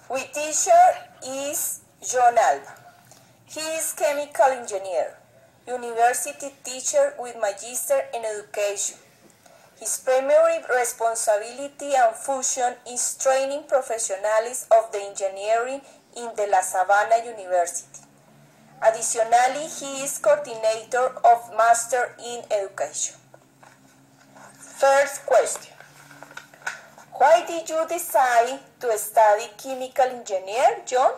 My teacher is Jhon Alba. He is chemical engineer, university teacher with magister in education. His primary responsibility and function is training professionals of the engineering in the La Sabana University. Additionally, he is coordinator of Master in Education. First question. Why did you decide to study chemical engineer, Jhon?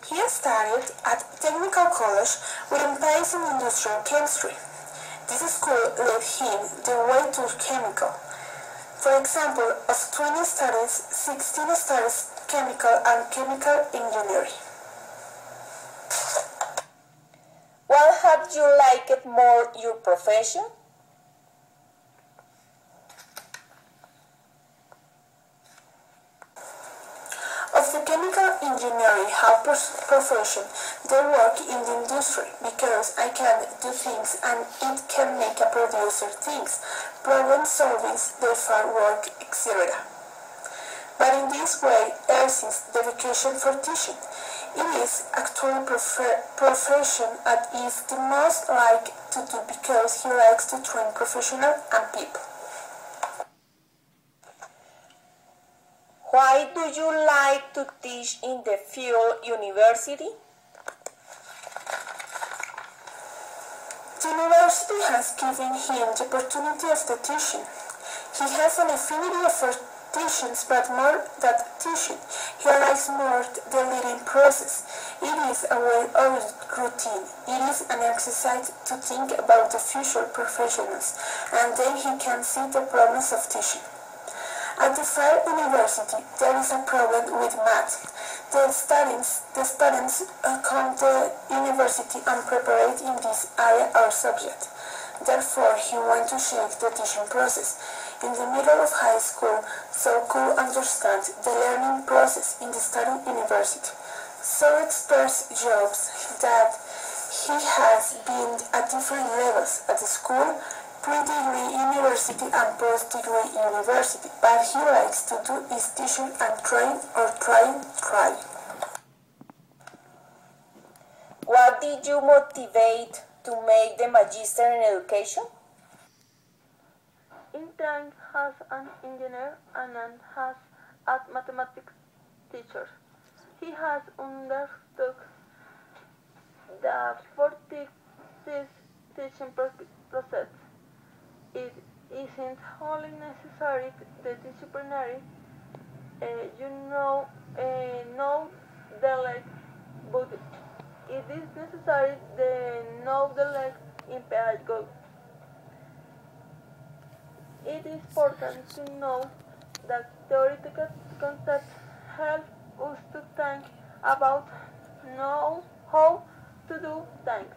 He studied at Technical College with emphasis in industrial chemistry. This school led him the way to chemical. For example, of 20 studies, 16 studies chemical and chemical engineering. What have you liked more your profession? Of the chemical engineering profession, they work in the industry because I can do things and it can make a producer things, problem solving, therefore work, etc. But in this way, there is the vocation for teaching. It is actually profession that is the most like to do because he likes to train professionals and people. Why do you like to teach in the field university? The university has given him the opportunity of the teaching. He has an affinity for teaching, but more than teaching, he likes more the learning process. It is a way of routine. It is an exercise to think about the future professionals, and then he can see the problems of teaching. At the Fair University, there is a problem with math. The students come to the university and prepare in this area or subject. Therefore, he wants to change the teaching process in the middle of high school so could understand the learning process in the study university. So express jobs that he has been at different levels at the school, pre-degree university and post-degree university, but he likes to do is teaching and trying. What did you motivate to make the Magister in Education? In time has an engineer and has a mathematics teacher. He has understood that for this teaching process, it isn't only necessary the disciplinary, know the leg, but it is necessary the know the leg in pedagogy. It is important to know that theoretical concepts help us to think about know how to do things.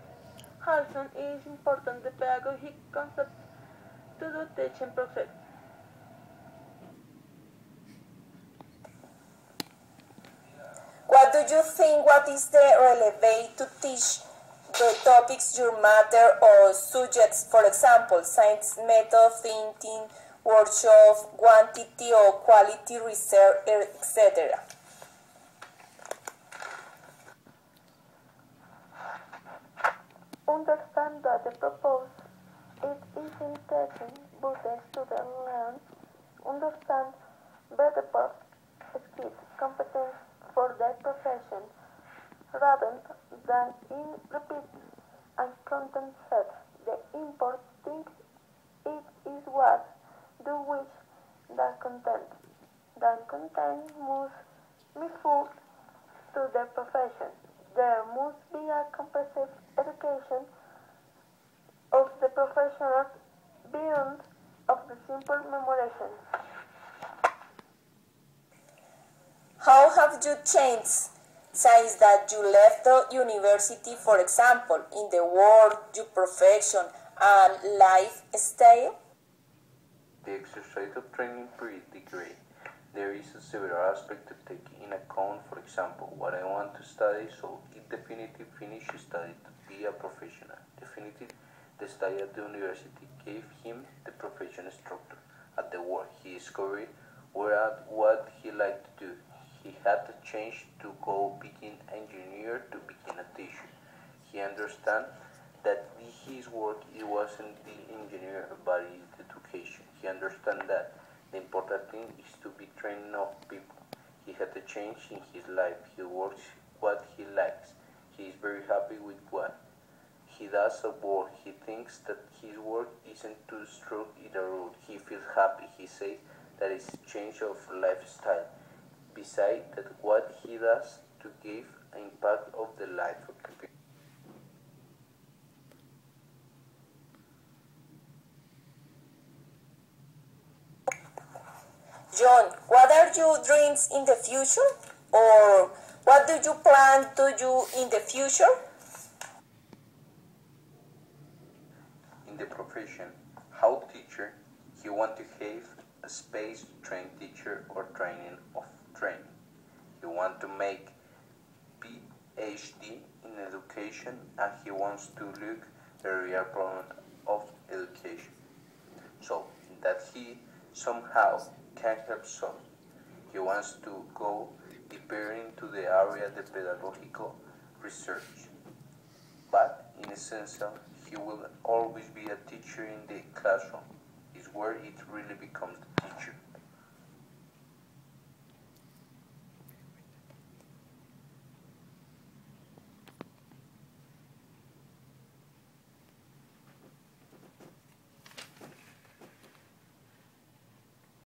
Also, it is important the pedagogic concepts to the teaching process. What do you think what is the relevant to teach the topics you matter or subjects, for example, science method thinking, workshop, quantity or quality research, etc.? Understand that the purpose it isn't teaching but the student learns, understand better skills, competence for their profession, rather than in repeat and content set. The important thing it is what do which the content. The content must be full to the profession. There must be a comprehensive education of the professionals beyond of the simple memorization. How have you changed since that you left the university, for example, in the work, your profession, and lifestyle? The exercise of training pre-degree. There is several aspects to take in account, for example, what I want to study, so it definitively finish study to be a professional. Definitively, the study at the university gave him the professional structure. At the work, he discovered what he liked to do. He had changed to go being engineer to become a teacher. He understands that his work it wasn't the engineer but is the education. He understands that the important thing is to be training of people. He had a change in his life. He works what he likes. He is very happy with what he does at work. He thinks that his work isn't to stroke in a road. He feels happy. He says that it's a change of lifestyle. Besides that what he does to give an impact of the life of the people. Jhon, what are your dreams in the future? Or what do you plan to do in the future? In the profession, how teacher, he want to have a space to train teacher or training of training. He want to make PhD in education and he wants to look the real problem of education. So that he somehow can help solve. He wants to go deeper into the area of the pedagogical research. But in essential, he will always be a teacher in the classroom. Is where it really becomes the teacher.